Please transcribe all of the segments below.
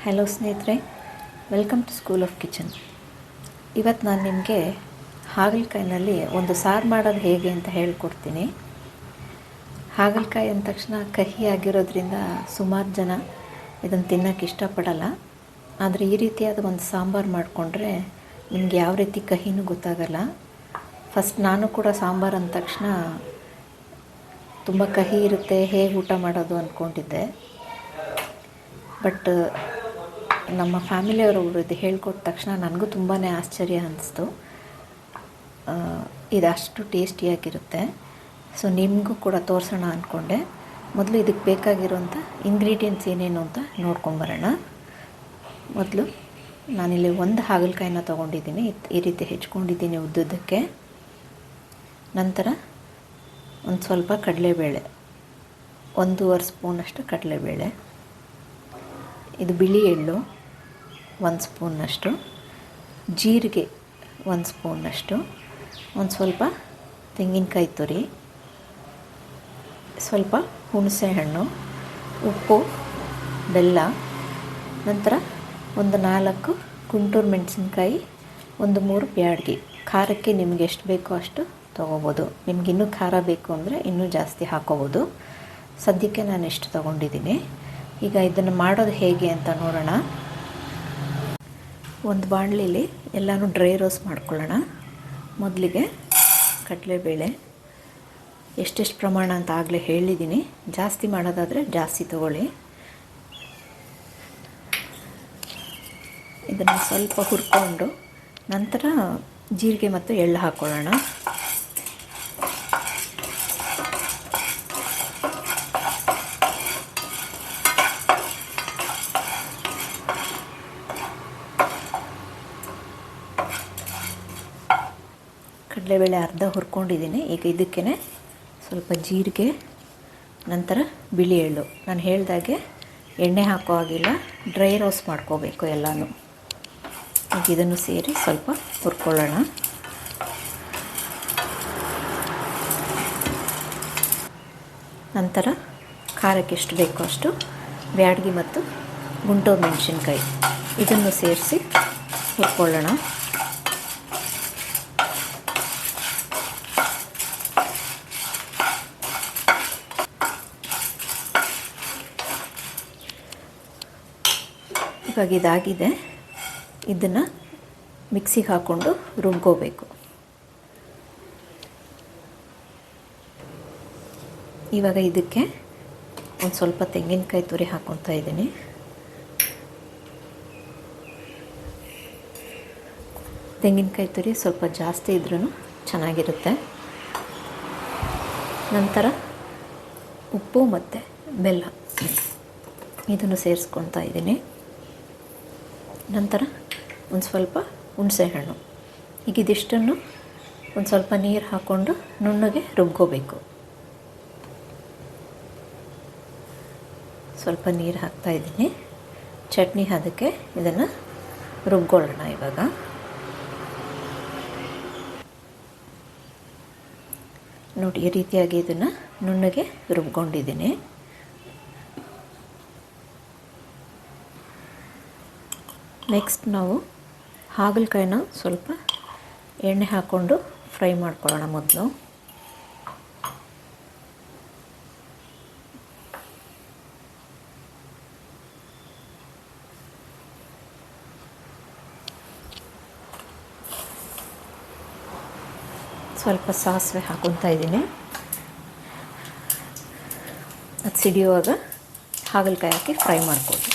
Hello ಸ್ನೇಹಿತರೆ, welcome to school of kitchen. ಇವತ್ತು ನಾನು ನಿಮಗೆ ಹಾಗಲಕಾಯಿನಲ್ಲಿ ಒಂದು ಸಾರು ಮಾಡೋದು ಹೇಗೆ ಅಂತ ಹೇಳ್ಕೊಡ್ತೀನಿ. ಹಾಗಲಕಾಯಿ ಅಂದ ತಕ್ಷಣ ಕಹಿ ಆಗಿರೋದ್ರಿಂದ ಸುಮಾರು ಜನ ಇದನ್ನು ತಿನ್ನೋಕ್ಕೆ ಇಷ್ಟಪಡಲ್ಲ. ಆದರೆ ಈ ರೀತಿಯಾದ ಒಂದು ಸಾಂಬಾರು ಮಾಡಿಕೊಂಡ್ರೆ ನಿಮ್ಗೆ ಯಾವ ರೀತಿ ಕಹಿನೂ ಗೊತ್ತಾಗಲ್ಲ. ಫಸ್ಟ್ ನಾನು ಕೂಡ ಸಾಂಬಾರು ಅಂದ ತಕ್ಷಣ ತುಂಬ ಕಹಿ ಇರುತ್ತೆ, ಹೇಗೆ ಊಟ ಮಾಡೋದು ಅಂದ್ಕೊಂಡಿದ್ದೆ. ಬಟ್ ನಮ್ಮ ಫ್ಯಾಮಿಲಿಯವರು ಇದು ಹೇಳ್ಕೊಟ್ಟ ತಕ್ಷಣ ನನಗೂ ತುಂಬಾ ಆಶ್ಚರ್ಯ ಅನ್ನಿಸ್ತು. ಇದು ಅಷ್ಟು ಟೇಸ್ಟಿಯಾಗಿರುತ್ತೆ. ಸೊ ನಿಮಗೂ ಕೂಡ ತೋರಿಸೋಣ ಅಂದ್ಕೊಂಡೆ. ಮೊದಲು ಇದಕ್ಕೆ ಬೇಕಾಗಿರೋಂಥ ಇಂಗ್ರೀಡಿಯೆಂಟ್ಸ್ ಏನೇನು ಅಂತ ನೋಡ್ಕೊಂಬರೋಣ. ಮೊದಲು ನಾನಿಲ್ಲಿ ಒಂದು ಹಾಗಲಕಾಯಿನ ತೊಗೊಂಡಿದ್ದೀನಿ, ಈ ರೀತಿ ಹೆಚ್ಕೊಂಡಿದ್ದೀನಿ ಉದ್ದುದ್ದಕ್ಕೆ. ನಂತರ ಒಂದು ಸ್ವಲ್ಪ ಕಡಲೆಬೇಳೆ, 1.5 ಸ್ಪೂನಷ್ಟು ಕಡಲೆಬೇಳೆ. ಇದು ಬಿಳಿ ಎಳ್ಳು 1 ಸ್ಪೂನ್ನಷ್ಟು, ಜೀರಿಗೆ 1 ಸ್ಪೂನ್ನಷ್ಟು, ಒಂದು ಸ್ವಲ್ಪ ತೆಂಗಿನಕಾಯಿ ತುರಿ, ಸ್ವಲ್ಪ ಹುಣಸೆಹಣ್ಣು, ಉಪ್ಪು, ಬೆಲ್ಲ, ನಂತರ ಒಂದು 4 ಗುಂಟೂರು ಮೆಣಸಿನ್ಕಾಯಿ, 1-3 ಬ್ಯಾಡಗಿ. ಖಾರಕ್ಕೆ ನಿಮ್ಗೆ ಎಷ್ಟು ಬೇಕೋ ಅಷ್ಟು ತೊಗೋಬೋದು. ನಿಮ್ಗೆ ಇನ್ನೂ ಖಾರ ಬೇಕು ಅಂದರೆ ಇನ್ನೂ ಜಾಸ್ತಿ ಹಾಕೋಬೋದು. ಸದ್ಯಕ್ಕೆ ನಾನು ಎಷ್ಟು ತೊಗೊಂಡಿದ್ದೀನಿ. ಈಗ ಇದನ್ನು ಮಾಡೋದು ಹೇಗೆ ಅಂತ ನೋಡೋಣ. ಒಂದು ಬಾಣಲಿಲಿ ಎಲ್ಲನೂ ಡ್ರೈ ರೋಸ್ಟ್ ಮಾಡ್ಕೊಳ್ಳೋಣ. ಮೊದಲಿಗೆ ಕಡಲೆಬೇಳೆ ಎಷ್ಟೆಷ್ಟು ಪ್ರಮಾಣ ಅಂತ ಆಗಲೇ ಹೇಳಿದ್ದೀನಿ. ಜಾಸ್ತಿ ಮಾಡೋದಾದರೆ ಜಾಸ್ತಿ ತಗೊಳ್ಳಿ. ಇದನ್ನು ಸ್ವಲ್ಪ ಹುರ್ಕೊಂಡು ನಂತರ ಜೀರಿಗೆ ಮತ್ತು ಎಳ್ಳು ಹಾಕ್ಕೊಳ್ಳೋಣ. ಕಡಲೆಬೇಳೆ ಅರ್ಧ ಹುರ್ಕೊಂಡಿದ್ದೀನಿ. ಈಗ ಇದಕ್ಕೇ ಸ್ವಲ್ಪ ಜೀರಿಗೆ, ನಂತರ ಬಿಳಿ ಎಳ್ಳು. ನಾನು ಹೇಳ್ದಾಗೆ ಎಣ್ಣೆ ಹಾಕೋ ಹಾಗಿಲ್ಲ, ಡ್ರೈ ರೋಸ್ಟ್ ಮಾಡ್ಕೋಬೇಕು ಎಲ್ಲನೂ. ಈಗ ಇದನ್ನು ಸೇರಿ ಸ್ವಲ್ಪ ಹುರ್ಕೊಳ್ಳೋಣ. ನಂತರ ಖಾರಕ್ಕೆ ಎಷ್ಟು ಬೇಕೋ ಅಷ್ಟು ಬ್ಯಾಡಗಿ ಮತ್ತು ಗುಂಟೂರು ಮೆಣಸಿನ್ಕಾಯಿ ಇದನ್ನು ಸೇರಿಸಿ ಹುರ್ಕೊಳ್ಳೋಣ. ಇವಾಗ ಇದಾಗಿದೆ. ಇದನ್ನು ಮಿಕ್ಸಿಗೆ ಹಾಕ್ಕೊಂಡು ರುಬ್ಕೋಬೇಕು. ಇವಾಗ ಇದಕ್ಕೆ ಒಂದು ಸ್ವಲ್ಪ ತೆಂಗಿನಕಾಯಿ ತುರಿ ಹಾಕ್ಕೊತಾ ಇದ್ದೀನಿ. ತೆಂಗಿನಕಾಯಿ ತುರಿ ಸ್ವಲ್ಪ ಜಾಸ್ತಿ ಇದ್ರೂ ಚೆನ್ನಾಗಿರುತ್ತೆ. ನಂತರ ಉಪ್ಪು ಮತ್ತು ಬೆಲ್ಲ ಇದನ್ನು ಸೇರಿಸ್ಕೊತಾ ಇದ್ದೀನಿ. ನಂತರ ಒಂದು ಸ್ವಲ್ಪ ಹುಣಸೆಹಣ್ಣು. ಈಗ ಇದಿಷ್ಟನ್ನು ಒಂದು ಸ್ವಲ್ಪ ನೀರು ಹಾಕ್ಕೊಂಡು ನುಣ್ಣಗೆ ರುಬ್ಕೋಬೇಕು. ಸ್ವಲ್ಪ ನೀರು ಹಾಕ್ತಾಯಿದ್ದೀನಿ. ಚಟ್ನಿ ಅದಕ್ಕೆ ಇದನ್ನು ರುಬ್ಕೊಳ್ಳೋಣ. ಇವಾಗ ನೋಡಿ, ಈ ರೀತಿಯಾಗಿ ಇದನ್ನು ನುಣ್ಣಗೆ ರುಬ್ಕೊಂಡಿದ್ದೀನಿ. ನೆಕ್ಸ್ಟ್ ನಾವು ಹಾಗಲಕಾಯಿನ ಸ್ವಲ್ಪ ಎಣ್ಣೆ ಹಾಕ್ಕೊಂಡು ಫ್ರೈ ಮಾಡ್ಕೊಳ್ಳೋಣ. ಮೊದಲು ಸ್ವಲ್ಪ ಸಾಸಿವೆ ಹಾಕ್ಕೊತಾ ಇದ್ದೀನಿ. ಅದು ಸಿಡಿಯುವಾಗ ಹಾಗಲಕಾಯಿ ಹಾಕಿ ಫ್ರೈ ಮಾಡ್ಕೊಳ್ಳಿ.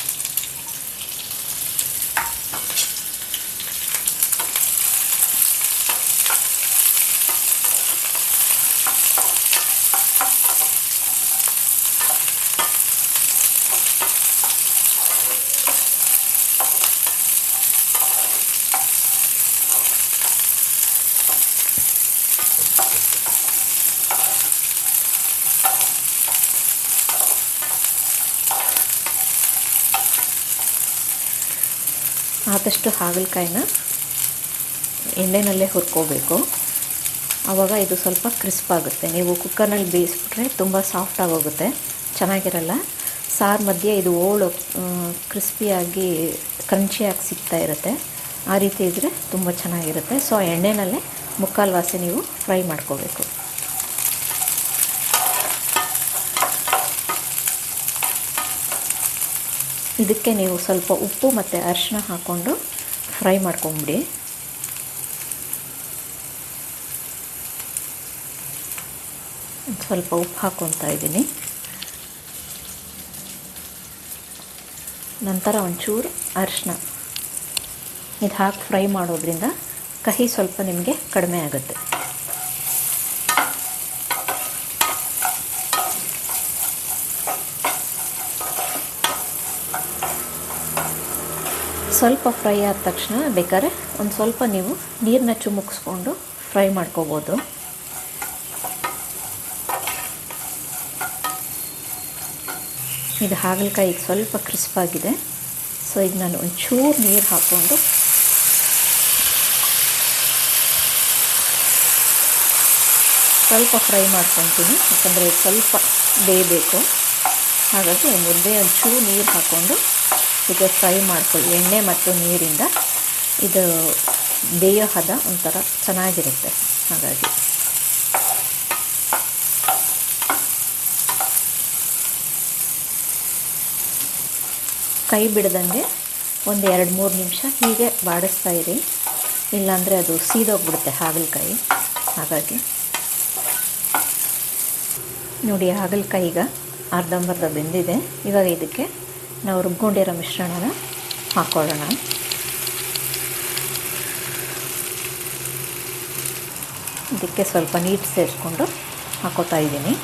ಆದಷ್ಟು ಹಾಗಲಕಾಯಿನ ಎಣ್ಣೆನಲ್ಲೇ ಹುರ್ಕೋಬೇಕು. ಆವಾಗ ಇದು ಸ್ವಲ್ಪ ಕ್ರಿಸ್ಪ್ ಆಗುತ್ತೆ. ನೀವು ಕುಕ್ಕರ್ನಲ್ಲಿ ಬೇಯಿಸ್ಬಿಟ್ರೆ ತುಂಬ ಸಾಫ್ಟಾಗಿ ಹೋಗುತ್ತೆ, ಚೆನ್ನಾಗಿರಲ್ಲ. ಸಾರು ಮಧ್ಯೆ ಇದು ಓಳು ಕ್ರಿಸ್ಪಿಯಾಗಿ ಕ್ರಂಚಿಯಾಗಿ ಸಿಗ್ತಾ ಇರುತ್ತೆ. ಆ ರೀತಿ ಇದ್ದರೆ ತುಂಬ ಚೆನ್ನಾಗಿರುತ್ತೆ. ಸೊ ಎಣ್ಣೆನಲ್ಲೇ ಮುಕ್ಕಾಲು ವಾಸಿ ನೀವು ಫ್ರೈ ಮಾಡ್ಕೋಬೇಕು. ಇದಕ್ಕೆ ನೀವು ಸ್ವಲ್ಪ ಉಪ್ಪು ಮತ್ತು ಅರಿಶಿನ ಹಾಕ್ಕೊಂಡು ಫ್ರೈ ಮಾಡ್ಕೊಂಬಿಡಿ. ಸ್ವಲ್ಪ ಉಪ್ಪು ಹಾಕ್ಕೊತಾ ಇದ್ದೀನಿ. ನಂತರ ಒಂಚೂರು ಅರಿಶಿನ ಇದು ಹಾಕಿ ಫ್ರೈ ಮಾಡೋದ್ರಿಂದ ಕಹಿ ಸ್ವಲ್ಪ ನಿಮಗೆ ಕಡಿಮೆ ಆಗುತ್ತೆ. ಸ್ವಲ್ಪ ಫ್ರೈ ಆದ ತಕ್ಷಣ ಬೇಕಾದ್ರೆ ಒಂದು ಸ್ವಲ್ಪ ನೀವು ನೀರನ್ನ ಚುಮುಕ್ಸ್ಕೊಂಡು ಫ್ರೈ ಮಾಡ್ಕೋಬೋದು. ಇದು ಹಾಗಲಕಾಯಿಗೆ ಸ್ವಲ್ಪ ಕ್ರಿಸ್ಪಾಗಿದೆ. ಸೊ ಈಗ ನಾನು ಒಂಚೂರು ನೀರು ಹಾಕ್ಕೊಂಡು ಸ್ವಲ್ಪ ಫ್ರೈ ಮಾಡ್ಕೊತೀನಿ, ಯಾಕಂದರೆ ಸ್ವಲ್ಪ ಬೇಯಬೇಕು. ಹಾಗಾಗಿ ಮುದ್ದೆ ಒಂಚೂರು ನೀರು ಹಾಕ್ಕೊಂಡು ಈಗ ಫ್ರೈ ಮಾಡ್ಕೊಳ್ಳಿ. ಎಣ್ಣೆ ಮತ್ತು ನೀರಿಂದ ಇದು ಬೇಯೋ ಹದ ಒಂಥರ ಚೆನ್ನಾಗಿರುತ್ತೆ. ಹಾಗಾಗಿ ಕೈ ಬಿಡದಂಗೆ ಒಂದು 2-3 ನಿಮಿಷ ಹೀಗೆ ಬಾಡಿಸ್ತಾ ಇರಿ, ಇಲ್ಲಾಂದರೆ ಅದು ಸೀದೋಗ್ಬಿಡುತ್ತೆ ಹಾಗಲಕಾಯಿ. ಹಾಗಾಗಿ ನೋಡಿ, ಹಾಗಲಕಾಯಿ ಈಗ ಅರ್ಧಂಬರ್ಧ ಬೆಂದಿದೆ. ಇವಾಗ ಇದಕ್ಕೆ ನಾವು ರುಬ್ಕೊಂಡಿರೋ ಮಿಶ್ರಣನ ಹಾಕ್ಕೊಳ್ಳೋಣ. ಇದಕ್ಕೆ ಸ್ವಲ್ಪ ನೀರು ಸೇರಿಸ್ಕೊಂಡು ಹಾಕೋತಾ ಇದ್ದೀನಿ.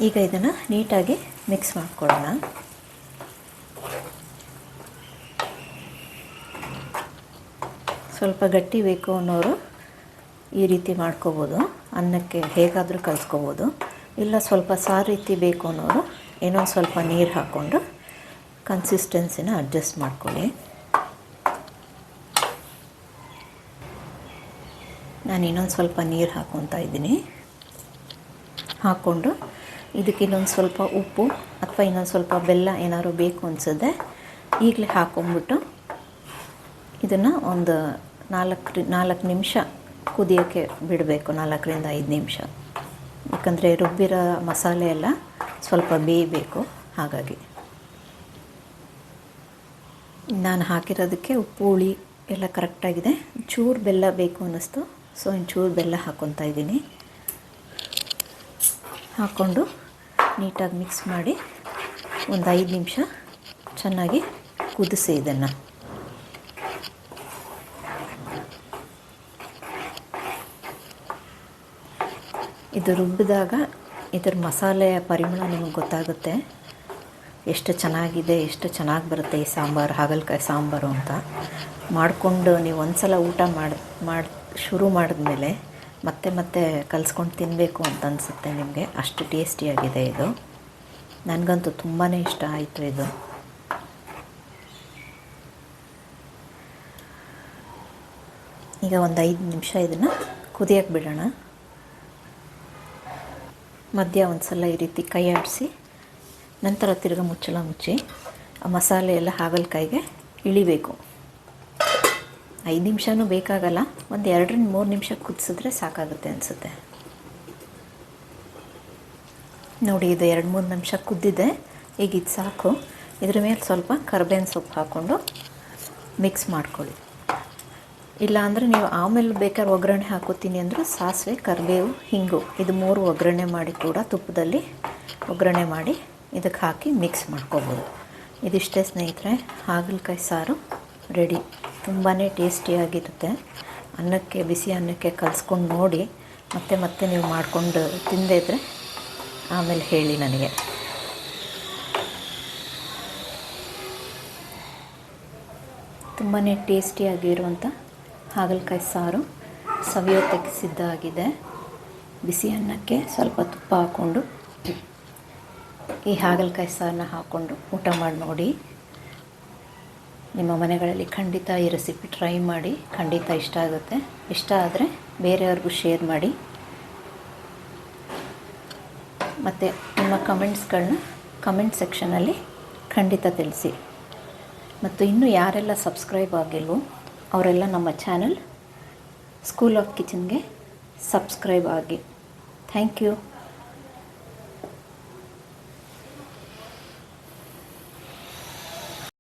ಈಗ ಇದನ್ನು ನೀಟಾಗಿ ಮಿಕ್ಸ್ ಮಾಡ್ಕೊಳ್ಳೋಣ. ಸ್ವಲ್ಪ ಗಟ್ಟಿ ಬೇಕು ಅನ್ನೋರು ಈ ರೀತಿ ಮಾಡ್ಕೋಬೋದು, ಅನ್ನಕ್ಕೆ ಹೇಗಾದರೂ ಕಲಿಸ್ಕೋಬೋದು. ಇಲ್ಲ ಸ್ವಲ್ಪ ಸಾರು ರೀತಿ ಬೇಕು ಅನ್ನೋರು ಇನ್ನೊಂದು ಸ್ವಲ್ಪ ನೀರು ಹಾಕ್ಕೊಂಡು ಕನ್ಸಿಸ್ಟೆನ್ಸಿನ ಅಡ್ಜಸ್ಟ್ ಮಾಡ್ಕೊಳ್ಳಿ. ನಾನು ಇನ್ನೊಂದು ಸ್ವಲ್ಪ ನೀರು ಹಾಕ್ಕೊತಾ ಇದ್ದೀನಿ. ಹಾಕ್ಕೊಂಡು ಇದಕ್ಕೆ ಇನ್ನೊಂದು ಸ್ವಲ್ಪ ಉಪ್ಪು ಅಥವಾ ಇನ್ನೊಂದು ಸ್ವಲ್ಪ ಬೆಲ್ಲ ಏನಾದ್ರು ಬೇಕು ಅನಿಸಿದ್ರೆ ಈಗಲೇ ಹಾಕ್ಕೊಂಬಿಟ್ಟು ಇದನ್ನು ಒಂದು 4 ನಿಮಿಷ ಕುದಿಯೋಕ್ಕೆ ಬಿಡಬೇಕು. 4ರಿಂದ 5 ನಿಮಿಷ, ಯಾಕಂದರೆ ರುಬ್ಬಿರೋ ಮಸಾಲೆ ಎಲ್ಲ ಸ್ವಲ್ಪ ಬೇಯಬೇಕು. ಹಾಗಾಗಿ ನಾನು ಹಾಕಿರೋದಕ್ಕೆ ಉಪ್ಪು ಹುಳಿ ಎಲ್ಲ ಕರೆಕ್ಟಾಗಿದೆ. ಚೂರು ಬೆಲ್ಲ ಬೇಕು ಅನ್ನಿಸ್ತು, ಸೊ ಒಂಚೂರು ಬೆಲ್ಲ ಹಾಕ್ಕೊತಾ ಇದ್ದೀನಿ. ಹಾಕ್ಕೊಂಡು ನೀಟಾಗಿ ಮಿಕ್ಸ್ ಮಾಡಿ ಒಂದು 5 ನಿಮಿಷ ಚೆನ್ನಾಗಿ ಕುದಿಸಿ ಇದನ್ನು. ಇದು ರುಬ್ಬಿದಾಗ ಇದರ ಮಸಾಲೆಯ ಪರಿಮಳ ನಿಮಗೆ ಗೊತ್ತಾಗುತ್ತೆ, ಎಷ್ಟು ಚೆನ್ನಾಗಿದೆ, ಎಷ್ಟು ಚೆನ್ನಾಗಿ ಬರುತ್ತೆ ಈ ಸಾಂಬಾರು, ಹಾಗಲಕಾಯಿ ಸಾಂಬಾರು ಅಂತ. ಮಾಡಿಕೊಂಡು ನೀವು ಒಂದು ಸಲ ಊಟ ಮಾಡಿ ಶುರು ಮಾಡಿದ್ಮೇಲೆ ಮತ್ತೆ ಕಲಿಸ್ಕೊಂಡು ತಿನ್ನಬೇಕು ಅಂತ ಅನಿಸುತ್ತೆ ನಿಮಗೆ. ಅಷ್ಟು ಟೇಸ್ಟಿಯಾಗಿದೆ ಇದು. ನನಗಂತೂ ತುಂಬಾ ಇಷ್ಟ ಆಯಿತು ಇದು. ಈಗ ಒಂದು 5 ನಿಮಿಷ ಇದನ್ನು ಕುದಿಯೋಕ್ಕೆ ಬಿಡೋಣ. ಮಧ್ಯ ಒಂದು ಸಲ ಈ ರೀತಿ ಕೈ ಆಡಿಸಿ ನಂತರ ತಿರ್ಗಿ ಮುಚ್ಚಳ ಮುಚ್ಚಿ ಆ ಮಸಾಲೆ ಎಲ್ಲ ಹಾಗಲಕಾಯಿಗೆ ಇಳಿಬೇಕು. 5 ನಿಮಿಷನೂ ಬೇಕಾಗಲ್ಲ, ಒಂದು 2-3 ನಿಮಿಷ ಕುದಿಸಿದ್ರೆ ಸಾಕಾಗುತ್ತೆ ಅನಿಸುತ್ತೆ. ನೋಡಿ, ಇದು 2-3 ನಿಮಿಷ ಕುದ್ದಿದೆ. ಈಗ ಇದು ಸಾಕು. ಇದ್ರ ಮೇಲೆ ಸ್ವಲ್ಪ ಕರಿಬೇವಿನ ಸೊಪ್ಪು ಹಾಕ್ಕೊಂಡು ಮಿಕ್ಸ್ ಮಾಡ್ಕೊಳ್ಳಿ. ಇಲ್ಲ ಅಂದರೆ ನೀವು ಆಮೇಲೆ ಬೇಕಾದ್ರೆ ಒಗ್ಗರಣೆ ಹಾಕೋತೀನಿ ಅಂದರೂ ಸಾಸಿವೆ, ಕರಿಬೇವು, ಹಿಂಗು ಇದು 3 ಒಗ್ಗರಣೆ ಮಾಡಿ ಕೂಡ ತುಪ್ಪದಲ್ಲಿ ಒಗ್ಗರಣೆ ಮಾಡಿ ಇದಕ್ಕೆ ಹಾಕಿ ಮಿಕ್ಸ್ ಮಾಡ್ಕೋಬೋದು. ಇದಿಷ್ಟೇ ಸ್ನೇಹಿತರೆ, ಹಾಗಲಕಾಯಿ ಸಾರು ರೆಡಿ. ತುಂಬಾ ಟೇಸ್ಟಿಯಾಗಿರುತ್ತೆ. ಅನ್ನಕ್ಕೆ, ಬಿಸಿ ಅನ್ನಕ್ಕೆ ಕಲಿಸ್ಕೊಂಡು ನೋಡಿ. ಮತ್ತೆ ನೀವು ಮಾಡಿಕೊಂಡು ತಿಂದೇ ಇದ್ದರೆ ಆಮೇಲೆ ಹೇಳಿ ನನಗೆ. ತುಂಬಾ ಟೇಸ್ಟಿಯಾಗಿರುವಂಥ ಹಾಗಲಕಾಯಿ ಸಾರು ಸವಿಯೋದಕ್ಕೆ ಸಿದ್ಧ ಆಗಿದೆ. ಬಿಸಿ ಅನ್ನಕ್ಕೆ ಸ್ವಲ್ಪ ತುಪ್ಪ ಹಾಕ್ಕೊಂಡು ಈ ಹಾಗಲಕಾಯಿ ಸಾರನ್ನ ಹಾಕ್ಕೊಂಡು ಊಟ ಮಾಡಿ ನೋಡಿ. ನಿಮ್ಮ ಮನೆಗಳಲ್ಲಿ ಖಂಡಿತ ಈ ರೆಸಿಪಿ ಟ್ರೈ ಮಾಡಿ, ಖಂಡಿತ ಇಷ್ಟ ಆಗುತ್ತೆ. ಇಷ್ಟ ಆದರೆ ಬೇರೆಯವ್ರಿಗೂ ಶೇರ್ ಮಾಡಿ. ಮತ್ತು ನಿಮ್ಮ ಕಮೆಂಟ್ಸ್ಗಳನ್ನ ಕಮೆಂಟ್ ಸೆಕ್ಷನಲ್ಲಿ ಖಂಡಿತ ತಿಳಿಸಿ. ಮತ್ತು ಇನ್ನೂ ಯಾರೆಲ್ಲ ಸಬ್ಸ್ಕ್ರೈಬ್ ಆಗಿಲ್ವೋ ಅವರೆಲ್ಲ ನಮ್ಮ ಚಾನಲ್ ಸ್ಕೂಲ್ ಆಫ್ ಕಿಚನ್ಗೆ ಸಬ್ಸ್ಕ್ರೈಬ್ ಆಗಿ. Thank you.